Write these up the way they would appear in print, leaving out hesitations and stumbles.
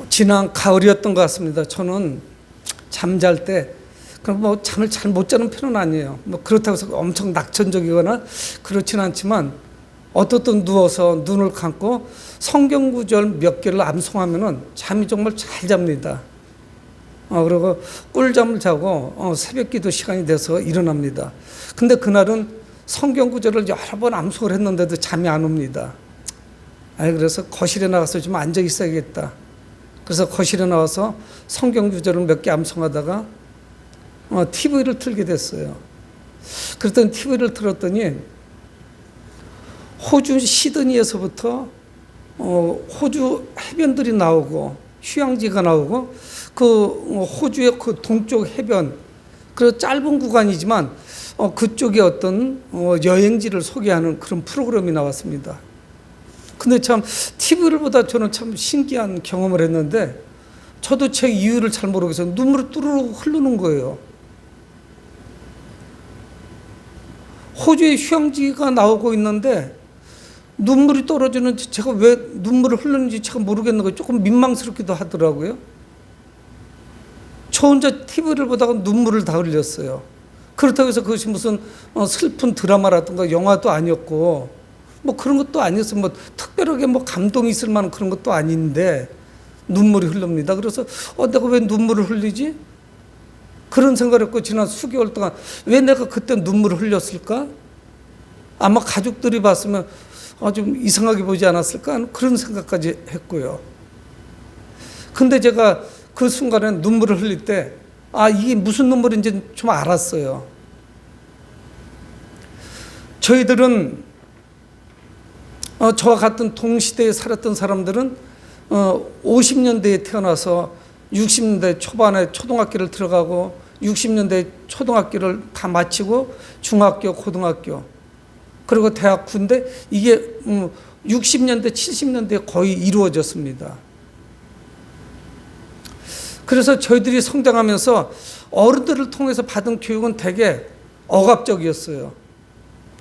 지난 가을이었던 것 같습니다. 저는 잠잘 때, 그럼 뭐 잠을 잘 못 자는 편은 아니에요. 뭐 그렇다고 해서 엄청 낙천적이거나 그렇진 않지만 어떻든 누워서 눈을 감고 성경 구절 몇 개를 암송하면은 잠이 정말 잘 잡니다. 그리고 꿀잠을 자고 새벽 기도 시간이 돼서 일어납니다. 근데 그날은 성경 구절을 여러 번 암송을 했는데도 잠이 안 옵니다. 그래서 거실에 나가서 좀 앉아 있어야겠다. 그래서 거실에 나와서 성경 구절을 몇 개 암송하다가 TV를 틀게 됐어요. 그랬더니 TV를 틀었더니 호주 시드니에서부터 호주 해변들이 나오고 휴양지가 나오고 그 호주의 그 동쪽 해변, 그 짧은 구간이지만 그쪽에 어떤 여행지를 소개하는 그런 프로그램이 나왔습니다. 근데 참 TV를 보다 저는 참 신기한 경험을 했는데 저도 제 이유를 잘 모르겠어요. 눈물이 뚜루룩 흐르는 거예요. 호주의 휴양지가 나오고 있는데 눈물이 떨어지는지 제가 왜 눈물을 흘리는지 제가 모르겠는 거예요. 조금 민망스럽기도 하더라고요. 저 혼자 TV를 보다가 눈물을 다 흘렸어요. 그렇다고 해서 그것이 무슨 슬픈 드라마라든가 영화도 아니었고 뭐 그런 것도 아니었어요. 뭐 특별하게 뭐 감동이 있을 만한 그런 것도 아닌데 눈물이 흐릅니다. 그래서 내가 왜 눈물을 흘리지? 그런 생각을 했고 지난 수개월 동안 왜 내가 그때 눈물을 흘렸을까? 아마 가족들이 봤으면 좀 이상하게 보지 않았을까? 그런 생각까지 했고요. 근데 제가 그 순간에 눈물을 흘릴 때 이게 무슨 눈물인지 좀 알았어요. 저희들은 저와 같은 동시대에 살았던 사람들은 50년대에 태어나서 60년대 초반에 초등학교를 들어가고 60년대 초등학교를 다 마치고 중학교, 고등학교 그리고 대학, 군대 이게 60년대, 70년대에 거의 이루어졌습니다. 그래서 저희들이 성장하면서 어른들을 통해서 받은 교육은 되게 억압적이었어요.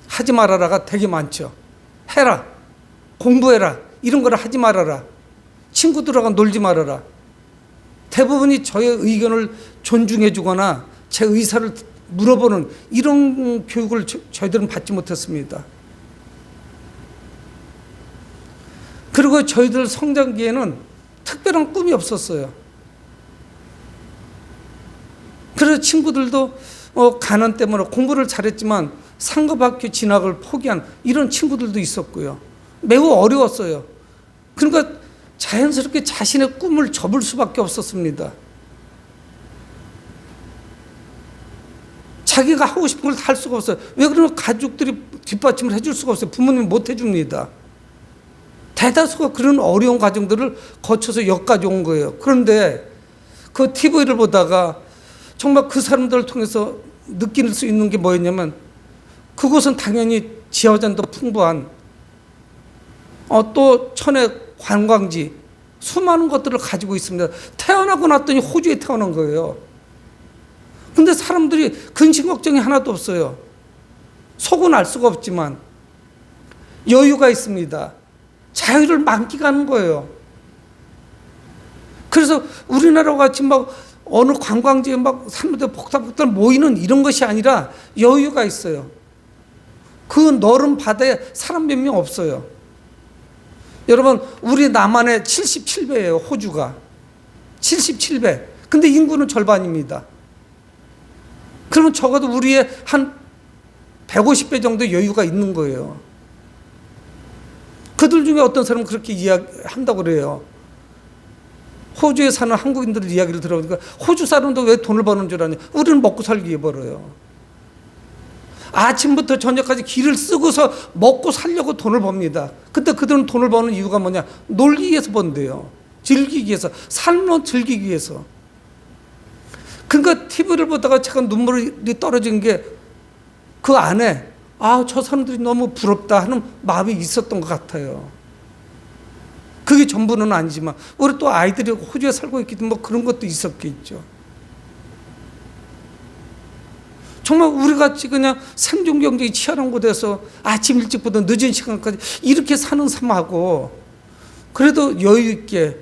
하지 말아라가 되게 많죠. 해라, 공부해라, 이런 거를 하지 말아라, 친구들하고 놀지 말아라. 대부분이 저의 의견을 존중해 주거나 제 의사를 물어보는 이런 교육을 저희들은 받지 못했습니다. 그리고 저희들 성장기에는 특별한 꿈이 없었어요. 그래서 친구들도 가난 때문에 공부를 잘했지만 상급학교 진학을 포기한 이런 친구들도 있었고요. 매우 어려웠어요. 그러니까 자연스럽게 자신의 꿈을 접을 수밖에 없었습니다. 자기가 하고 싶은 걸 다 할 수가 없어요. 왜 그러면 가족들이 뒷받침을 해줄 수가 없어요. 부모님이 못 해줍니다. 대다수가 그런 어려운 과정들을 거쳐서 여기까지 온 거예요. 그런데 그 TV를 보다가 정말 그 사람들을 통해서 느낄 수 있는 게 뭐였냐면 그곳은 당연히 지하자원도 풍부한 또 천혜 관광지 수많은 것들을 가지고 있습니다. 태어나고 났더니 호주에 태어난 거예요. 근데 사람들이 근심 걱정이 하나도 없어요. 속은 알 수가 없지만 여유가 있습니다. 자유를 만끽하는 거예요. 그래서 우리나라와 같이 막 어느 관광지에 막 사람들 복닥복닥 모이는 이런 것이 아니라 여유가 있어요. 그 넓은 바다에 사람 몇 명 없어요. 여러분, 우리 남한의 77배예요, 호주가. 77배. 근데 인구는 절반입니다. 그러면 적어도 우리의 한 150배 정도 여유가 있는 거예요. 그들 중에 어떤 사람은 그렇게 이야기한다고 그래요. 호주에 사는 한국인들 이야기를 들어보니까 호주 사람도 왜 돈을 버는 줄 아냐. 우리는 먹고 살기 위해 벌어요. 아침부터 저녁까지 길을 쓰고서 먹고 살려고 돈을 법니다. 근데 그들은 돈을 버는 이유가 뭐냐? 놀기 위해서 번대요. 즐기기 위해서. 삶을 즐기기 위해서. 그러니까 TV를 보다가 제가 눈물이 떨어진 게 그 안에 저 사람들이 너무 부럽다 하는 마음이 있었던 것 같아요. 그게 전부는 아니지만 우리 또 아이들이 호주에 살고 있기 때문에 뭐 그런 것도 있었겠죠. 정말 우리같이 그냥 생존 경쟁이 치열한 곳에서 아침 일찍부터 늦은 시간까지 이렇게 사는 삶하고 그래도 여유 있게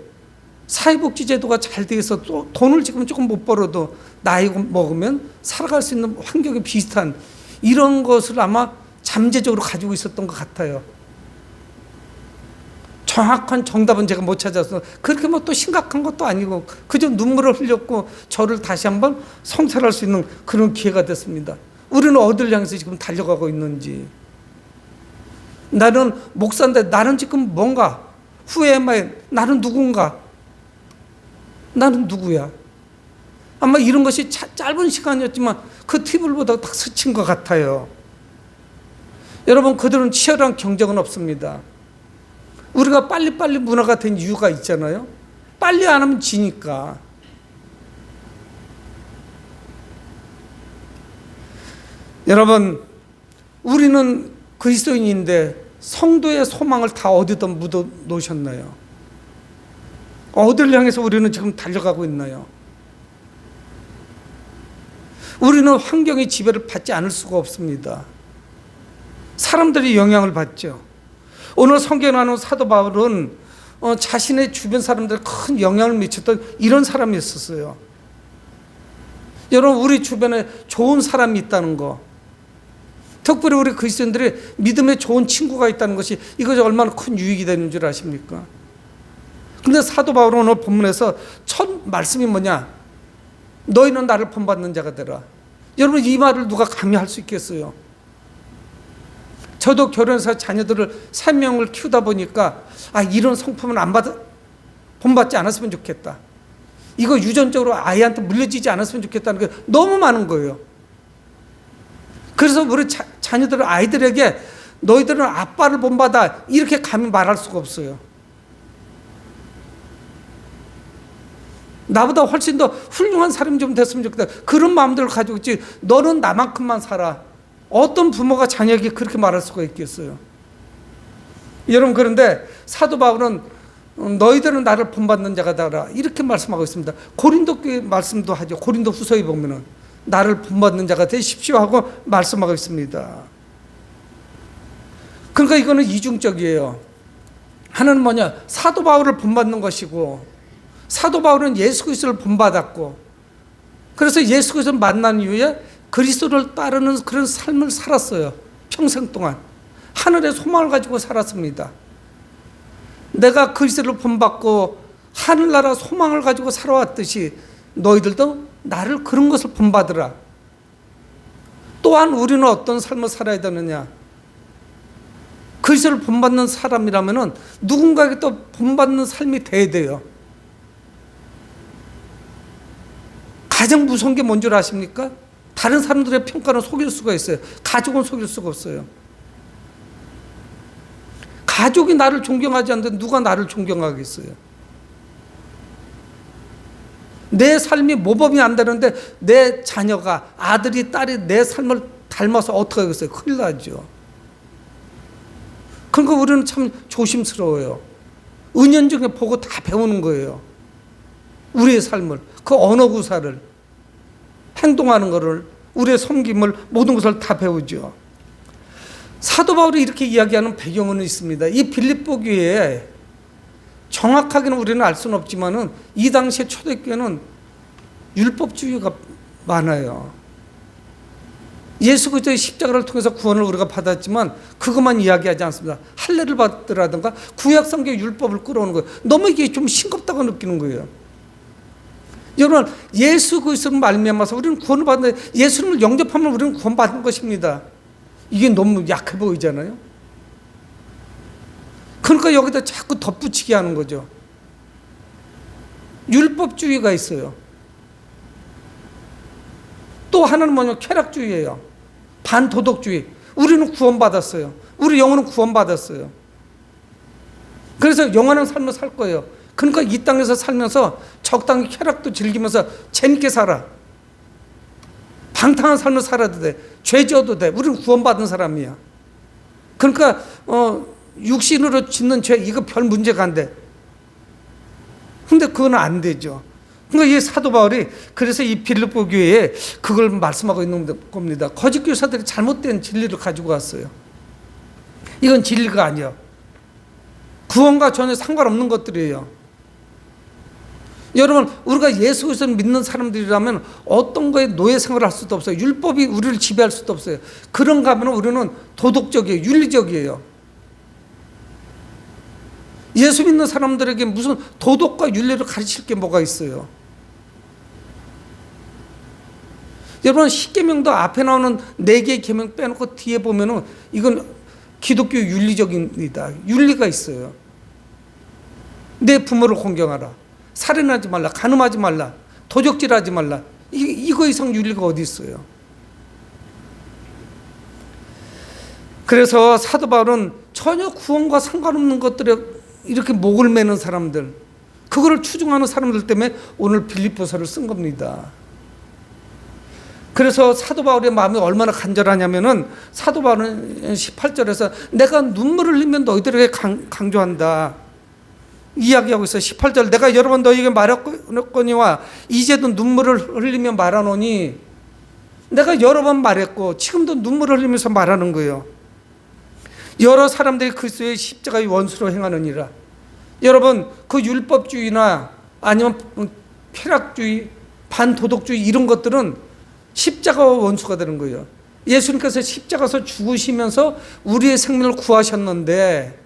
사회복지제도가 잘 돼 있어 또 돈을 지금 조금 못 벌어도 나이 먹으면 살아갈 수 있는 환경이 비슷한 이런 것을 아마 잠재적으로 가지고 있었던 것 같아요. 정확한 정답은 제가 못 찾아서 그렇게 뭐 또 심각한 것도 아니고 그저 눈물을 흘렸고 저를 다시 한번 성찰할 수 있는 그런 기회가 됐습니다. 우리는 어디를 향해서 지금 달려가고 있는지. 나는 목사인데 나는 지금 뭔가 후회만 나는 누군가 나는 누구야. 아마 이런 것이 짧은 시간이었지만 그 팁을 보다 딱 스친 것 같아요. 여러분, 그들은 치열한 경쟁은 없습니다. 우리가 빨리빨리 문화가 된 이유가 있잖아요. 빨리 안 하면 지니까. 여러분, 우리는 그리스도인인데 성도의 소망을 다 어디다 묻어 놓으셨나요? 어디를 향해서 우리는 지금 달려가고 있나요? 우리는 환경의 지배를 받지 않을 수가 없습니다. 사람들이 영향을 받죠. 오늘 성경에 나오는 사도 바울은 자신의 주변 사람들에 큰 영향을 미쳤던 이런 사람이 있었어요. 여러분, 우리 주변에 좋은 사람이 있다는 거, 특별히 우리 그리스도인들이 믿음에 좋은 친구가 있다는 것이 이것이 얼마나 큰 유익이 되는 줄 아십니까? 그런데 사도 바울은 오늘 본문에서 첫 말씀이 뭐냐? 너희는 나를 본받는 자가 되라. 여러분, 이 말을 누가 감히 할 수 있겠어요? 저도 결혼해서 자녀들을 3명을 키우다 보니까 이런 성품은 본받지 않았으면 좋겠다. 이거 유전적으로 아이한테 물려지지 않았으면 좋겠다는 게 너무 많은 거예요. 그래서 우리 자녀들은 아이들에게 너희들은 아빠를 본받아 이렇게 감히 말할 수가 없어요. 나보다 훨씬 더 훌륭한 사람이 좀 됐으면 좋겠다. 그런 마음들을 가지고 있지. 너는 나만큼만 살아. 어떤 부모가 자녀에게 그렇게 말할 수가 있겠어요? 여러분, 그런데 사도 바울은 너희들은 나를 본받는 자가 되라 이렇게 말씀하고 있습니다. 고린도 교회 말씀도 하죠. 고린도 후서에 보면은 나를 본받는 자가 되십시오 하고 말씀하고 있습니다. 그러니까 이거는 이중적이에요. 하나는 뭐냐? 사도 바울을 본받는 것이고, 사도 바울은 예수 그리스도를 본받았고, 그래서 예수 그리스도를 만난 이후에 그리스도를 따르는 그런 삶을 살았어요. 평생 동안 하늘의 소망을 가지고 살았습니다. 내가 그리스도를 본받고 하늘나라 소망을 가지고 살아왔듯이 너희들도 나를 그런 것을 본받으라. 또한 우리는 어떤 삶을 살아야 되느냐? 그리스도를 본받는 사람이라면 누군가에게 또 본받는 삶이 돼야 돼요. 가장 무서운 게 뭔 줄 아십니까? 다른 사람들의 평가는 속일 수가 있어요. 가족은 속일 수가 없어요. 가족이 나를 존경하지 않는데 누가 나를 존경하겠어요? 내 삶이 모범이 안 되는데 내 자녀가, 아들이, 딸이 내 삶을 닮아서 어떻게 하겠어요? 큰일 나죠. 그러니까 우리는 참 조심스러워요. 은연중에 보고 다 배우는 거예요. 우리의 삶을, 그 언어 구사를, 행동하는 것을, 우리의 섬김을, 모든 것을 다 배우죠. 사도 바울이 이렇게 이야기하는 배경은 있습니다. 이 빌립보 교회에 정확하게는 우리는 알 수는 없지만은 이 당시에 초대교회는 율법주의가 많아요. 예수 그리스도의 십자가를 통해서 구원을 우리가 받았지만 그것만 이야기하지 않습니다. 할례를 받더라든가 구약 성경 율법을 끌어오는 거예요. 너무 이게 좀 싱겁다고 느끼는 거예요. 여러분, 예수 그리스도를 말미암아서 우리는 구원을 받는데 예수님을 영접하면 우리는 구원받는 것입니다. 이게 너무 약해 보이잖아요. 그러니까 여기다 자꾸 덧붙이게 하는 거죠. 율법주의가 있어요. 또 하나는 뭐냐면 쾌락주의예요. 반도덕주의. 우리는 구원받았어요. 우리 영혼은 구원받았어요. 그래서 영원한 삶을 살 거예요. 그러니까 이 땅에서 살면서 적당히 쾌락도 즐기면서 재밌게 살아. 방탕한 삶을 살아도 돼. 죄 지어도 돼. 우리는 구원받은 사람이야. 그러니까 육신으로 짓는 죄 이거 별 문제가 안 돼. 근데 그건 안 되죠. 그러니까 이 사도 바울이 그래서 이 빌립보 교회에 그걸 말씀하고 있는 겁니다. 거짓 교사들이 잘못된 진리를 가지고 왔어요. 이건 진리가 아니야. 구원과 전혀 상관없는 것들이에요. 여러분, 우리가 예수 그리스도를 믿는 사람들이라면 어떤 거에 노예 생활을 할 수도 없어요. 율법이 우리를 지배할 수도 없어요. 그런가 하면 우리는 도덕적이에요. 윤리적이에요. 예수 믿는 사람들에게 무슨 도덕과 윤리를 가르칠 게 뭐가 있어요? 여러분, 십계명도 앞에 나오는 4개의 계명 빼놓고 뒤에 보면은 이건 기독교 윤리적입니다. 윤리가 있어요. 내 부모를 공경하라, 살인하지 말라, 간음하지 말라, 도적질하지 말라. 이거 이상 윤리가 어디 있어요? 그래서 사도 바울은 전혀 구원과 상관없는 것들에 이렇게 목을 매는 사람들, 그거를 추종하는 사람들 때문에 오늘 빌립보서를 쓴 겁니다. 그래서 사도 바울의 마음이 얼마나 간절하냐면은 사도 바울은 18절에서 내가 눈물을 흘리면 너희들에게 강조한다 이야기하고 있어요. 18절, 내가 여러 번 너희에게 말했거니와 이제도 눈물을 흘리며 말하노니, 내가 여러 번 말했고 지금도 눈물을 흘리면서 말하는 거예요. 여러 사람들이 그리스도의 십자가의 원수로 행하느니라. 여러분, 그 율법주의나 아니면 쾌락주의, 반도덕주의 이런 것들은 십자가와 원수가 되는 거예요. 예수님께서 십자가에서 죽으시면서 우리의 생명을 구하셨는데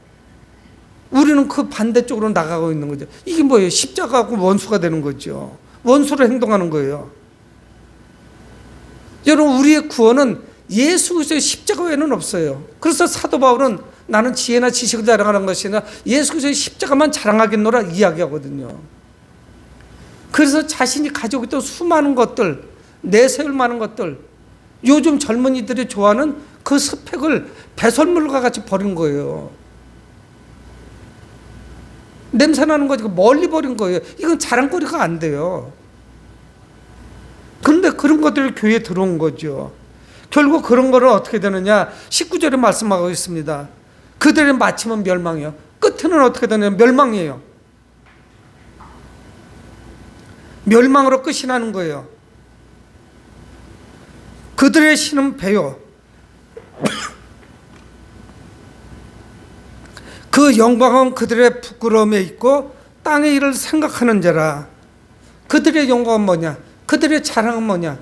우리는 그 반대쪽으로 나가고 있는 거죠. 이게 뭐예요? 십자가하고 원수가 되는 거죠. 원수로 행동하는 거예요. 여러분, 우리의 구원은 예수 그리스도의 십자가 외에는 없어요. 그래서 사도 바울은 나는 지혜나 지식을 자랑하는 것이 아니라 예수 그리스도의 십자가만 자랑하겠노라 이야기하거든요. 그래서 자신이 가지고 있던 수많은 것들, 내세울 많은 것들, 요즘 젊은이들이 좋아하는 그 스펙을 배설물과 같이 버린 거예요. 냄새나는 거지 멀리 버린 거예요. 이건 자랑거리가 안 돼요. 그런데 그런 것들이 교회에 들어온 거죠. 결국 그런 거를 어떻게 되느냐, 19절에 말씀하고 있습니다. 그들의 마침은 멸망이에요. 끝에는 어떻게 되느냐, 멸망이에요. 멸망으로 끝이 나는 거예요. 그들의 신은 배요. 그 영광은 그들의 부끄러움에 있고 땅의 일을 생각하는 자라. 그들의 영광은 뭐냐? 그들의 자랑은 뭐냐?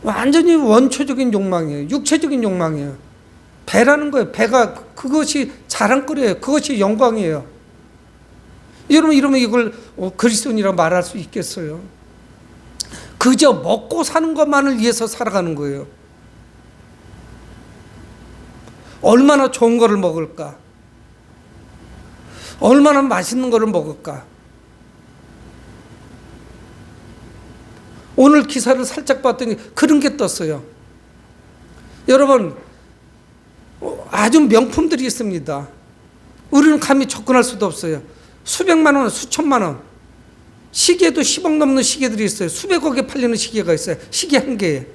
완전히 원초적인 욕망이에요. 육체적인 욕망이에요. 배라는 거예요. 배가, 그것이 자랑거리예요. 그것이 영광이에요. 여러분, 이러면 이걸 그리스도인이라고 말할 수 있겠어요? 그저 먹고 사는 것만을 위해서 살아가는 거예요. 얼마나 좋은 거를 먹을까? 얼마나 맛있는 거를 먹을까? 오늘 기사를 살짝 봤더니 그런 게 떴어요. 여러분, 아주 명품들이 있습니다. 우리는 감히 접근할 수도 없어요. 수백만 원, 수천만 원. 시계도 10억 넘는 시계들이 있어요. 수백억에 팔리는 시계가 있어요. 시계 한 개에.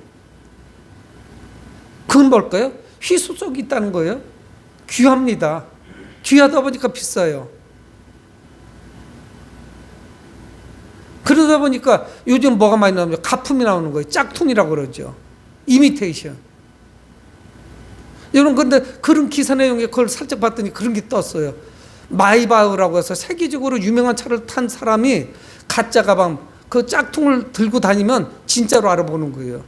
그건 뭘까요? 희소속이 있다는 거예요. 귀합니다. 귀하다 보니까 비싸요. 그러다 보니까 요즘 뭐가 많이 나오면 가품이 나오는 거예요. 짝퉁이라고 그러죠. 이미테이션. 여러분, 근데 그런 기사 내용에 그걸 살짝 봤더니 그런 게 떴어요. 마이바흐라고 해서 세계적으로 유명한 차를 탄 사람이 가짜 가방, 그 짝퉁을 들고 다니면 진짜로 알아보는 거예요.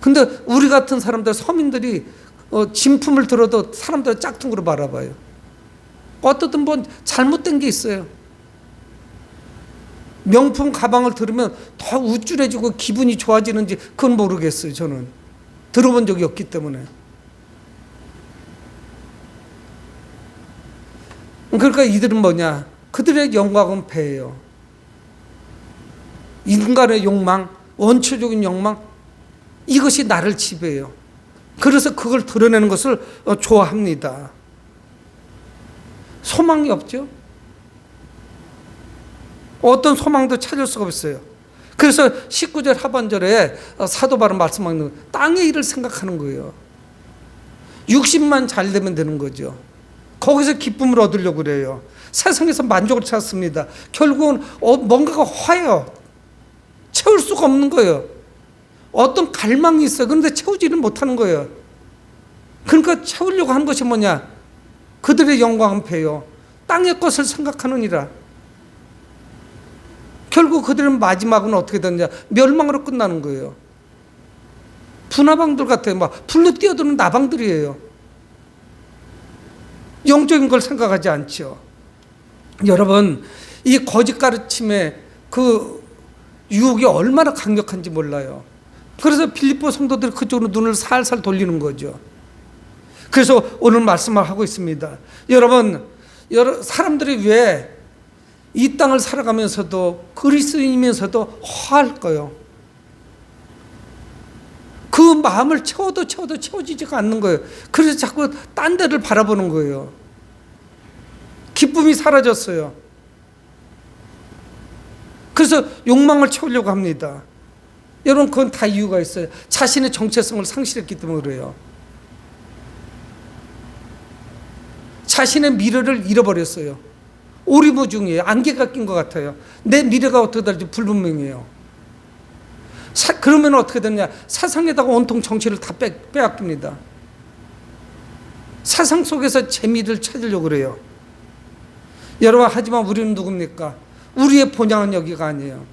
근데 우리 같은 사람들, 서민들이 진품을 들어도 사람들은 짝퉁으로 바라봐요. 어떻든 뭐 잘못된 게 있어요. 명품 가방을 들으면 더 우쭐해지고 기분이 좋아지는지 그건 모르겠어요. 저는 들어본 적이 없기 때문에. 그러니까 이들은 뭐냐? 그들의 영광은 배예요. 인간의 욕망, 원초적인 욕망, 이것이 나를 지배해요. 그래서 그걸 드러내는 것을 좋아합니다. 소망이 없죠? 어떤 소망도 찾을 수가 없어요. 그래서 19절 하반절에 사도 바울 말씀하는 땅의 일을 생각하는 거예요. 60만 잘 되면 되는 거죠. 거기서 기쁨을 얻으려고 그래요. 세상에서 만족을 찾습니다. 결국은 뭔가가 화요. 채울 수가 없는 거예요. 어떤 갈망이 있어요. 그런데 채우지는 못하는 거예요. 그러니까 채우려고 하는 것이 뭐냐? 그들의 영광은 배요. 땅의 것을 생각하느니라. 결국 그들은 마지막은 어떻게 되느냐? 멸망으로 끝나는 거예요. 분화방들 같아요. 막 불로 뛰어드는 나방들이에요. 영적인 걸 생각하지 않죠. 여러분, 이 거짓 가르침의 그 유혹이 얼마나 강력한지 몰라요. 그래서 빌립보 성도들이 그쪽으로 눈을 살살 돌리는 거죠. 그래서 오늘 말씀을 하고 있습니다. 여러분, 사람들이 왜 이 땅을 살아가면서도 그리스도인이면서도 허할까요? 그 마음을 채워도 채워지지가 않는 거예요. 그래서 자꾸 딴 데를 바라보는 거예요. 기쁨이 사라졌어요. 그래서 욕망을 채우려고 합니다. 여러분, 그건 다 이유가 있어요. 자신의 정체성을 상실했기 때문에 그래요. 자신의 미래를 잃어버렸어요. 오리무중이에요. 안개가 낀 것 같아요. 내 미래가 어떻게 될지 불분명해요. 그러면 어떻게 되느냐? 사상에다가 온통 정신을 다 빼앗깁니다. 사상 속에서 재미를 찾으려고 그래요. 여러분, 하지만 우리는 누굽니까? 우리의 본향은 여기가 아니에요.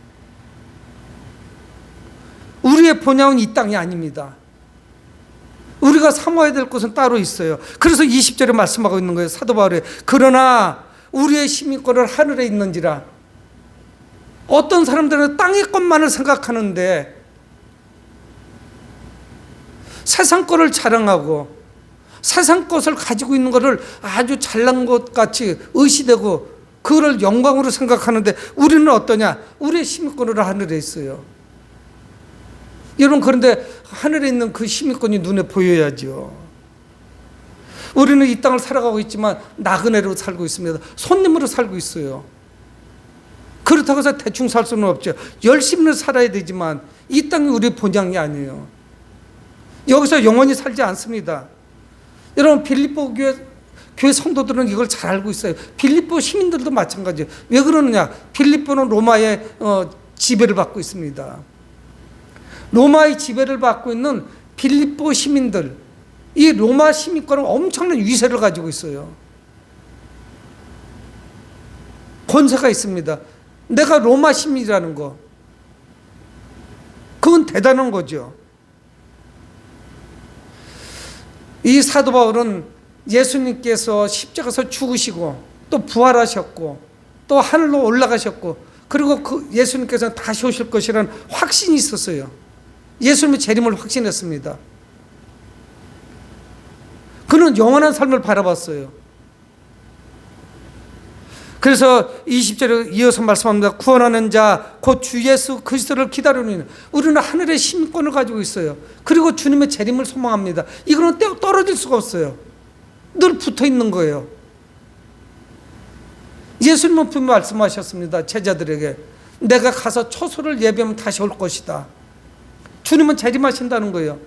우리의 본향은 이 땅이 아닙니다. 우리가 사모해야 될 곳은 따로 있어요. 그래서 20절에 말씀하고 있는 거예요. 사도 바울이 그러나 우리의 시민권은 하늘에 있는지라. 어떤 사람들은 땅의 것만을 생각하는데 세상 것을 자랑하고 세상 것을 가지고 있는 것을 아주 잘난 것 같이 의시되고 그거를 영광으로 생각하는데 우리는 어떠냐? 우리의 시민권은 하늘에 있어요. 여러분, 그런데 하늘에 있는 그 시민권이 눈에 보여야죠. 우리는 이 땅을 살아가고 있지만 나그네로 살고 있습니다. 손님으로 살고 있어요. 그렇다고 해서 대충 살 수는 없죠. 열심히 살아야 되지만 이 땅이 우리의 본향이 아니에요. 여기서 영원히 살지 않습니다. 여러분, 빌립보 교회 성도들은 이걸 잘 알고 있어요. 빌립보 시민들도 마찬가지예요. 왜 그러느냐? 빌립보는 로마의 지배를 받고 있습니다. 로마의 지배를 받고 있는 빌립보 시민들, 이 로마 시민권은 엄청난 위세를 가지고 있어요. 권세가 있습니다. 내가 로마 시민이라는 거, 그건 대단한 거죠. 이 사도 바울은 예수님께서 십자가에서 죽으시고 또 부활하셨고 또 하늘로 올라가셨고 그리고 그 예수님께서 다시 오실 것이라는 확신이 있었어요. 예수님의 재림을 확신했습니다. 그는 영원한 삶을 바라봤어요. 그래서 20절에 이어서 말씀합니다. 구원하는 자 곧 주 예수 그리스도를 기다리는, 우리는 하늘의 시민권을 가지고 있어요. 그리고 주님의 재림을 소망합니다. 이거는 떨어질 수가 없어요. 늘 붙어 있는 거예요. 예수님은 분명히 말씀하셨습니다. 제자들에게 내가 가서 초소를 예배하면 다시 올 것이다. 주님은 재림하신다는 거예요.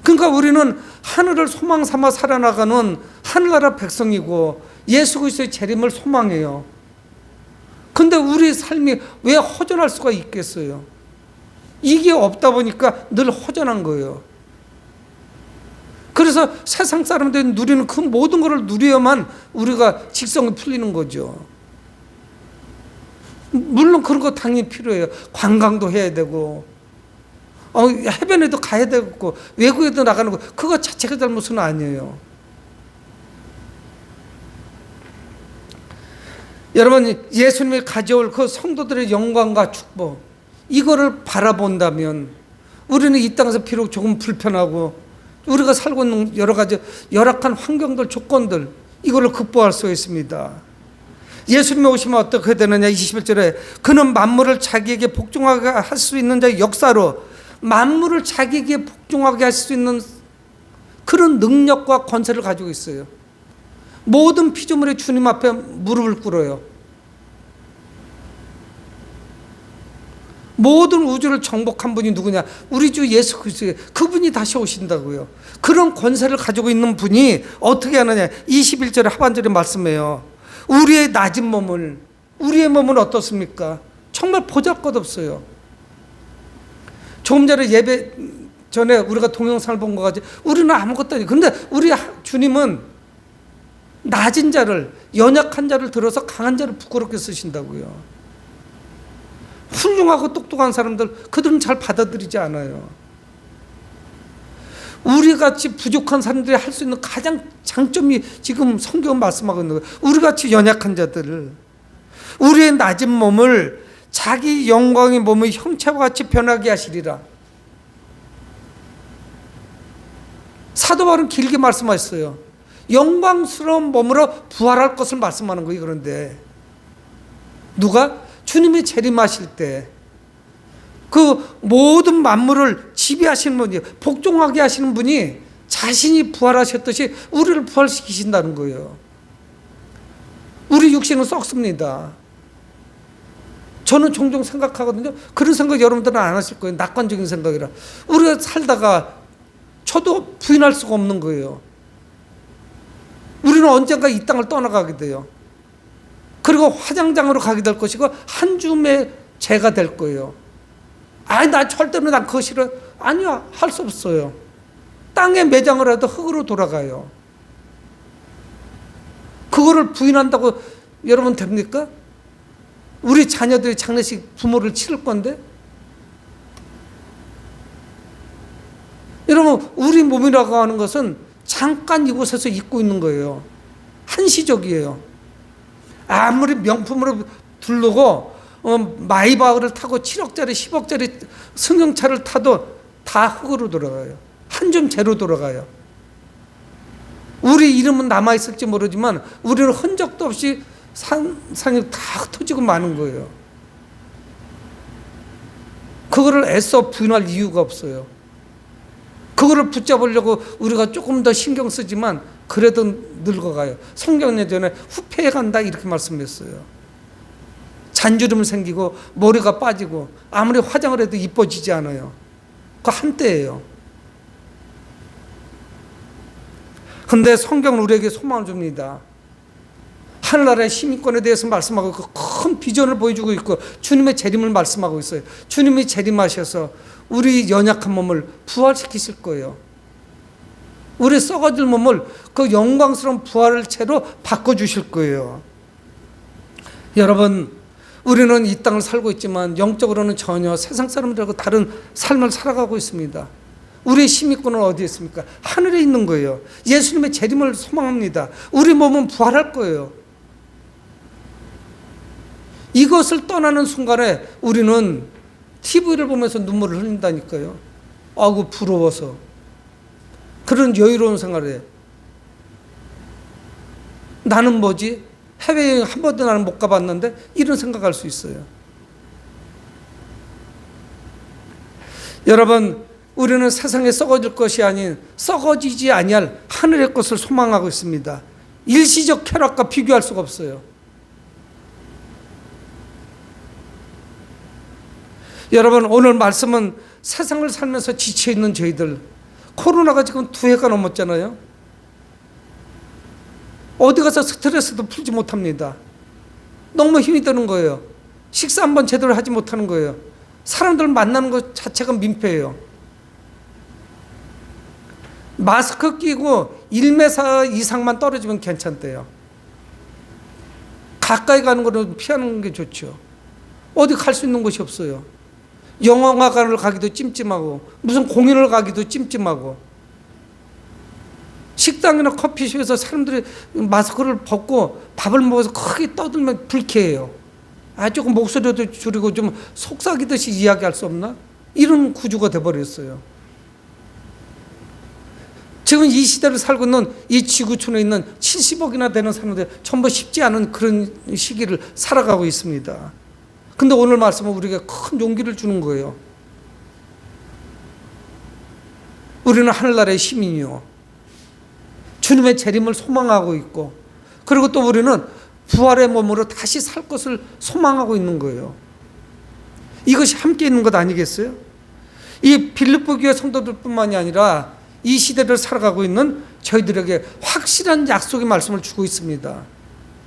그러니까 우리는 하늘을 소망 삼아 살아나가는 하늘나라 백성이고 예수 그리스도의 재림을 소망해요. 근데 우리 삶이 왜 허전할 수가 있겠어요? 이게 없다 보니까 늘 허전한 거예요. 그래서 세상 사람들이 누리는 그 모든 것을 누려야만 우리가 직성이 풀리는 거죠. 물론 그런 거 당연히 필요해요. 관광도 해야 되고 해변에도 가야 되고 외국에도 나가는 거, 그거 자체가 잘못은 아니에요. 여러분, 예수님이 가져올 그 성도들의 영광과 축복, 이거를 바라본다면 우리는 이 땅에서 비록 조금 불편하고 우리가 살고 있는 여러 가지 열악한 환경들, 조건들, 이거를 극복할 수 있습니다. 예수님이 오시면 어떻게 되느냐? 21절에 그는 만물을 자기에게 복종하게 할 수 있는 자의 역사로 만물을 자기에게 복종하게 할 수 있는 그런 능력과 권세를 가지고 있어요. 모든 피조물이 주님 앞에 무릎을 꿇어요. 모든 우주를 정복한 분이 누구냐? 우리 주 예수 그리스도예요. 그분이 다시 오신다고요. 그런 권세를 가지고 있는 분이 어떻게 하느냐? 21절에 하반절에 말씀해요. 우리의 낮은 몸을, 우리의 몸은 어떻습니까? 정말 보잘것없어요. 조금 전에 예배 전에 우리가 동영상을 본 것 같이 우리는 아무것도 아니에요. 근데 우리 주님은 낮은 자를, 연약한 자를 들어서 강한 자를 부끄럽게 쓰신다고요. 훌륭하고 똑똑한 사람들, 그들은 잘 받아들이지 않아요. 우리같이 부족한 사람들이 할 수 있는 가장 장점이 지금 성경은 말씀하고 있는 거예요. 우리같이 연약한 자들, 우리의 낮은 몸을 자기 영광의 몸의 형체와 같이 변하게 하시리라. 사도 바울은 길게 말씀하셨어요. 영광스러운 몸으로 부활할 것을 말씀하는 거예요. 그런데 누가? 주님이 재림하실 때 그 모든 만물을 지배하시는 분이, 복종하게 하시는 분이 자신이 부활하셨듯이 우리를 부활시키신다는 거예요. 우리 육신은 썩습니다. 저는 종종 생각하거든요. 그런 생각 여러분들은 안 하실 거예요. 낙관적인 생각이라. 우리가 살다가 저도 부인할 수가 없는 거예요. 우리는 언젠가 이 땅을 떠나가게 돼요. 그리고 화장장으로 가게 될 것이고 한 줌의 재가 될 거예요. 아니, 나 절대로 난 그거 싫어. 아니야, 할 수 없어요. 땅에 매장을 해도 흙으로 돌아가요. 그거를 부인한다고 여러분 됩니까? 우리 자녀들이 장례식 부모를 치를 건데? 여러분, 우리 몸이라고 하는 것은 잠깐 이곳에서 잊고 있는 거예요. 한시적이에요. 아무리 명품으로 두르고 마이바흐를 타고 7억짜리 10억짜리 승용차를 타도 다 흙으로 돌아가요. 한 점 재로 돌아가요. 우리 이름은 남아있을지 모르지만 우리는 흔적도 없이 산이 다 흩어지고 마는 거예요. 그거를 애써 부인할 이유가 없어요. 그거를 붙잡으려고 우리가 조금 더 신경 쓰지만 그래도 늙어가요. 성경 예전에 후패해 간다 이렇게 말씀했어요. 잔주름 생기고 머리가 빠지고 아무리 화장을 해도 이뻐지지 않아요. 그거 한때예요. 근데 성경은 우리에게 소망을 줍니다. 하늘나라의 시민권에 대해서 말씀하고 있고 큰 비전을 보여주고 있고 주님의 재림을 말씀하고 있어요. 주님이 재림하셔서 우리 연약한 몸을 부활시키실 거예요. 우리 썩어질 몸을 그 영광스러운 부활을 채로 바꿔주실 거예요. 여러분, 우리는 이 땅을 살고 있지만 영적으로는 전혀 세상 사람들하고 다른 삶을 살아가고 있습니다. 우리의 시민권은 어디에 있습니까? 하늘에 있는 거예요. 예수님의 재림을 소망합니다. 우리 몸은 부활할 거예요. 이것을 떠나는 순간에 우리는 TV를 보면서 눈물을 흘린다니까요. 아이고, 부러워서. 그런 여유로운 생활에 나는 뭐지? 해외여행 한 번도 나는 못 가봤는데 이런 생각할 수 있어요. 여러분, 우리는 세상에 썩어질 것이 아닌 썩어지지 아니할 하늘의 것을 소망하고 있습니다. 일시적 쾌락과 비교할 수가 없어요. 여러분, 오늘 말씀은 세상을 살면서 지쳐있는 저희들, 코로나가 지금 2해가 넘었잖아요. 어디 가서 스트레스도 풀지 못합니다. 너무 힘이 드는 거예요. 식사 한번 제대로 하지 못하는 거예요. 사람들 만나는 것 자체가 민폐예요. 마스크 끼고 1m 이상만 떨어지면 괜찮대요. 가까이 가는 거는 피하는 게 좋죠. 어디 갈 수 있는 곳이 없어요. 영화관을 가기도 찜찜하고 무슨 공연을 가기도 찜찜하고 식당이나 커피숍에서 사람들이 마스크를 벗고 밥을 먹어서 크게 떠들면 불쾌해요. 조금 목소리도 줄이고 좀 속삭이듯이 이야기할 수 없나? 이런 구조가 돼버렸어요. 지금 이 시대를 살고 있는 이 지구촌에 있는 70억이나 되는 사람들 전부 쉽지 않은 그런 시기를 살아가고 있습니다. 근데 오늘 말씀은 우리에게 큰 용기를 주는 거예요. 우리는 하늘나라의 시민이요. 주님의 재림을 소망하고 있고, 그리고 또 우리는 부활의 몸으로 다시 살 것을 소망하고 있는 거예요. 이것이 함께 있는 것 아니겠어요? 이 빌립보 교회 성도들뿐만이 아니라 이 시대를 살아가고 있는 저희들에게 확실한 약속의 말씀을 주고 있습니다.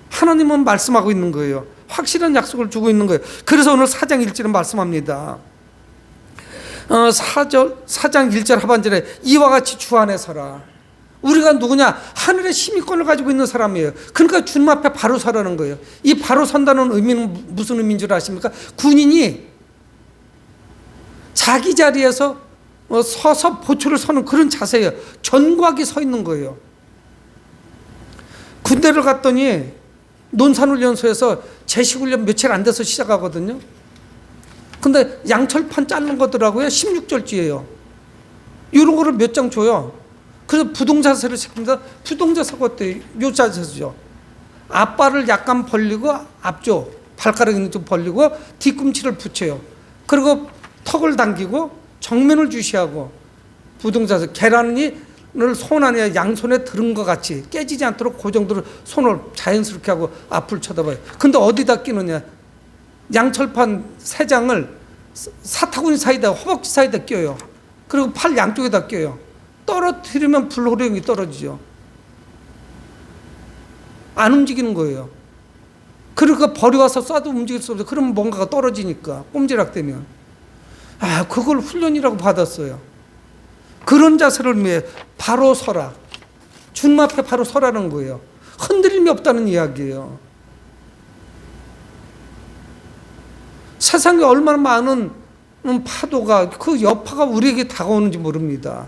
하나님은 말씀하고 있는 거예요. 확실한 약속을 주고 있는 거예요. 그래서 오늘 4장 1절은 말씀합니다. 4장 1절 하반절에 이와 같이 주 안에 서라. 우리가 누구냐? 하늘의 시민권을 가지고 있는 사람이에요. 그러니까 주님 앞에 바로 서라는 거예요. 이 바로 선다는 의미는 무슨 의미인 줄 아십니까? 군인이 자기 자리에서 서서 보초를 서는 그런 자세예요. 견고하게 서 있는 거예요. 군대를 갔더니 논산훈련소에서 제식훈련 며칠 안 돼서 시작하거든요. 근데 양철판 자른 거더라고요. 16절지예요. 이런 거를 몇 장 줘요. 그래서 부동자세를 시킵니다. 부동자세가 어때요? 요 자세죠. 앞발을 약간 벌리고 앞쪽 발가락은 좀 벌리고 뒤꿈치를 붙여요. 그리고 턱을 당기고 정면을 주시하고 부동자세. 계란을 손 안에 양손에 들은 것 같이 깨지지 않도록 그 정도로 손을 자연스럽게 하고 앞을 쳐다봐요. 근데 어디다 끼느냐? 양철판 3장을 사타구니 사이다 허벅지 사이다 껴요. 그리고 팔 양쪽에다 껴요. 떨어뜨리면 불호령이 떨어지죠. 안 움직이는 거예요. 그러니까 버려와서 쏴도 움직일 수 없어요. 그러면 뭔가가 떨어지니까 꼼지락되면. 그걸 훈련이라고 받았어요. 그런 자세를 위해 바로 서라. 주님 앞에 바로 서라는 거예요. 흔들림이 없다는 이야기예요. 세상에 얼마나 많은 파도가 그 여파가 우리에게 다가오는지 모릅니다.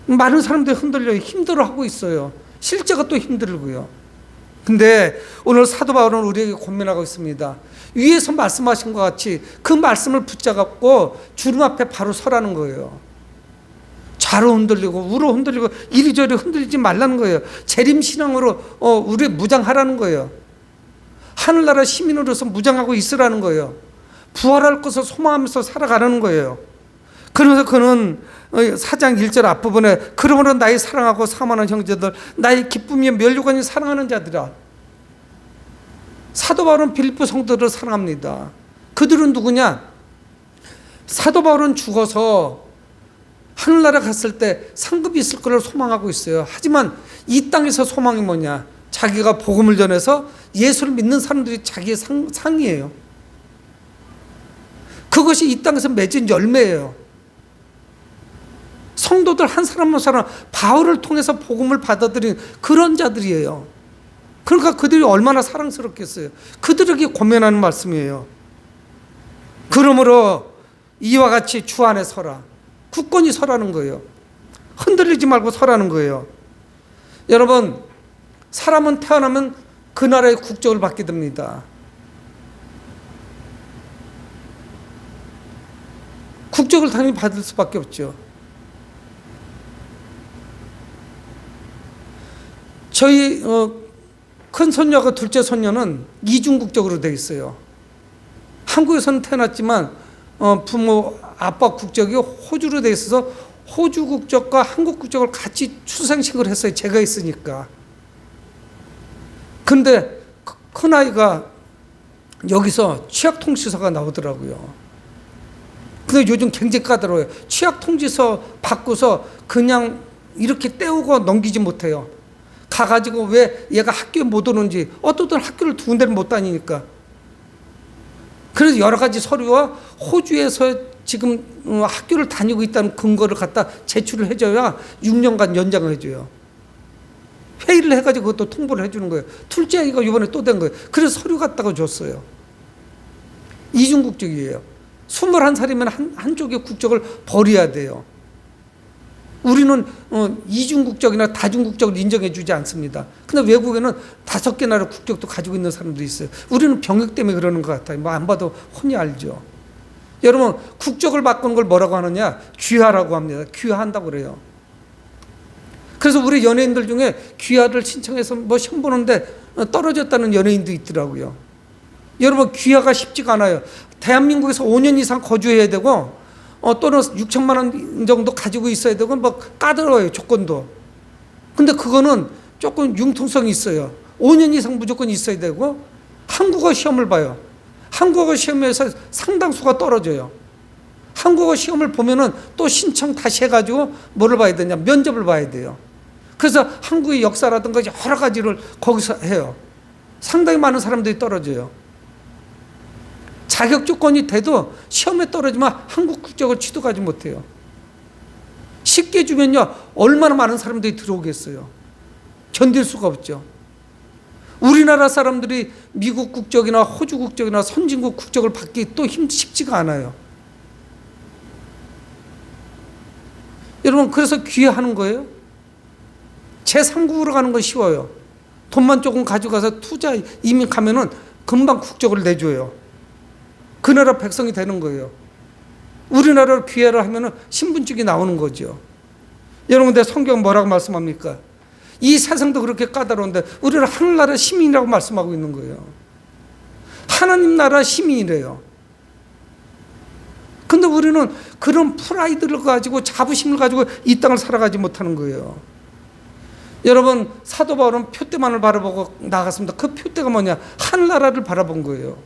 많은 사람들이 흔들려요. 힘들어하고 있어요. 실제가 또 힘들고요. 근데 오늘 사도 바울은 우리에게 권면하고 있습니다. 위에서 말씀하신 것 같이 그 말씀을 붙잡고 주님 앞에 바로 서라는 거예요. 좌로 흔들리고 우로 흔들리고 이리저리 흔들리지 말라는 거예요. 재림신앙으로 우리 무장하라는 거예요. 하늘나라 시민으로서 무장하고 있으라는 거예요. 부활할 것을 소망하면서 살아가라는 거예요. 그래서 그는 4장 1절 앞부분에 그러므로 나의 사랑하고 사모하는 형제들 나의 기쁨이 면류관이 사랑하는 자들아. 사도 바울은 빌립보 성도들을 사랑합니다. 그들은 누구냐? 사도 바울은 죽어서 하늘나라 갔을 때 상급이 있을 것을 소망하고 있어요. 하지만 이 땅에서 소망이 뭐냐? 자기가 복음을 전해서 예수를 믿는 사람들이 자기의 상이에요. 그것이 이 땅에서 맺은 열매예요. 성도들 한 사람 한 사람 바울을 통해서 복음을 받아들인 그런 자들이에요. 그러니까 그들이 얼마나 사랑스럽겠어요. 그들에게 권면하는 말씀이에요. 그러므로 이와 같이 주 안에 서라. 굳건히 서라는 거예요. 흔들리지 말고 서라는 거예요. 여러분, 사람은 태어나면 그 나라의 국적을 받게 됩니다. 국적을 당연히 받을 수밖에 없죠. 저희 큰 손녀하고 둘째 손녀는 이중국적으로 되어 있어요. 한국에서는 태어났지만 부모 아빠 국적이 호주로 되어 있어서 호주 국적과 한국 국적을 같이 출생식을 했어요. 제가 있으니까. 근데 큰아이가 여기서 취약통지서가 나오더라고요. 근데 요즘 굉장히 까다로워요. 취약통지서 받고서 그냥 이렇게 떼우고 넘기지 못해요. 가가지고 왜 얘가 학교에 못 오는지, 어떤 학교를 두 군데를 못 다니니까. 그래서 여러 가지 서류와 호주에서 지금 학교를 다니고 있다는 근거를 갖다 제출을 해줘야 6년간 연장을 해줘요. 회의를 해가지고 그것도 통보를 해주는 거예요. 둘째 아이가 이번에 또 된 거예요. 그래서 서류 갖다가 줬어요. 이중국적이에요. 21살이면 한쪽의 국적을 버려야 돼요. 우리는 이중국적이나 다중국적을 인정해 주지 않습니다. 근데 외국에는 5개 나라 국적도 가지고 있는 사람도 있어요. 우리는 병역 때문에 그러는 것 같아요. 뭐 안 봐도 훤히 알죠. 여러분, 국적을 바꾸는 걸 뭐라고 하느냐? 귀화라고 합니다. 귀화한다고 그래요. 그래서 우리 연예인들 중에 귀화를 신청해서 뭐 시험 보는데 떨어졌다는 연예인도 있더라고요. 여러분, 귀화가 쉽지가 않아요. 대한민국에서 5년 이상 거주해야 되고 또는 6천만 원 정도 가지고 있어야 되고 뭐 까다로워요, 조건도. 근데 그거는 조금 융통성이 있어요. 5년 이상 무조건 있어야 되고 한국어 시험을 봐요. 한국어 시험에서 상당수가 떨어져요. 한국어 시험을 보면은 또 신청 다시 해가지고 뭐를 봐야 되냐? 면접을 봐야 돼요. 그래서 한국의 역사라든가 여러 가지를 거기서 해요. 상당히 많은 사람들이 떨어져요. 자격 조건이 돼도 시험에 떨어지면 한국 국적을 취득하지 못해요. 쉽게 주면요, 얼마나 많은 사람들이 들어오겠어요. 견딜 수가 없죠. 우리나라 사람들이 미국 국적이나 호주 국적이나 선진국 국적을 받기 또 쉽지가 않아요. 여러분, 그래서 귀화하는 거예요. 제3국으로 가는 건 쉬워요. 돈만 조금 가져가서 투자 이민 가면은 금방 국적을 내줘요. 그 나라 백성이 되는 거예요. 우리나라로 귀화를 하면은 신분증이 나오는 거죠. 여러분, 근데 성경 뭐라고 말씀합니까? 이 세상도 그렇게 까다로운데 우리는 하늘나라 시민이라고 말씀하고 있는 거예요. 하나님 나라 시민이래요. 근데 우리는 그런 프라이드를 가지고 자부심을 가지고 이 땅을 살아가지 못하는 거예요. 여러분, 사도 바울은 표대만을 바라보고 나갔습니다. 그 표대가 뭐냐? 하늘나라를 바라본 거예요.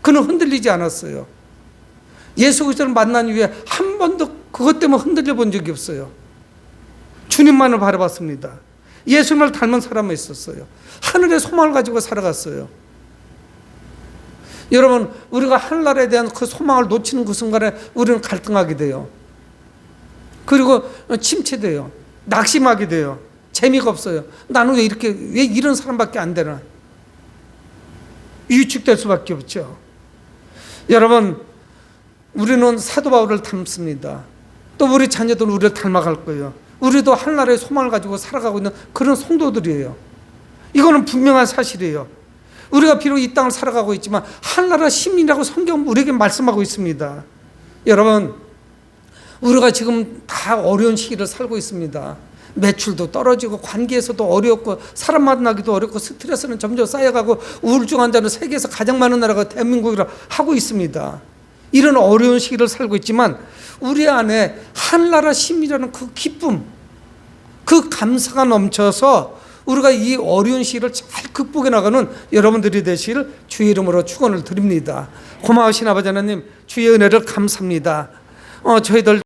그는 흔들리지 않았어요. 예수 그리스도를 만난 이후에 한 번도 그것 때문에 흔들려 본 적이 없어요. 주님만을 바라봤습니다. 예수님을 닮은 사람이 있었어요. 하늘의 소망을 가지고 살아갔어요. 여러분, 우리가 하늘나라에 대한 그 소망을 놓치는 그 순간에 우리는 갈등하게 돼요. 그리고 침체돼요. 낙심하게 돼요. 재미가 없어요. 나는 왜 이런 사람밖에 안 되나? 위축될 수밖에 없죠. 여러분, 우리는 사도 바울을 닮습니다. 또 우리 자녀들은 우리를 닮아갈 거예요. 우리도 하늘나라의 소망을 가지고 살아가고 있는 그런 성도들이에요. 이거는 분명한 사실이에요. 우리가 비록 이 땅을 살아가고 있지만 하늘나라 시민이라고 성경은 우리에게 말씀하고 있습니다. 여러분, 우리가 지금 다 어려운 시기를 살고 있습니다. 매출도 떨어지고 관계에서도 어렵고 사람 만나기도 어렵고 스트레스는 점점 쌓여가고 우울증 환자는 세계에서 가장 많은 나라가 대한민국이라 하고 있습니다. 이런 어려운 시기를 살고 있지만 우리 안에 하늘나라 시민이라는 그 기쁨, 그 감사가 넘쳐서 우리가 이 어려운 시기를 잘 극복해 나가는 여러분들이 되실 주의 이름으로 축원을 드립니다. 고마우신 아버지 하나님, 주의 은혜를 감사합니다. 저희들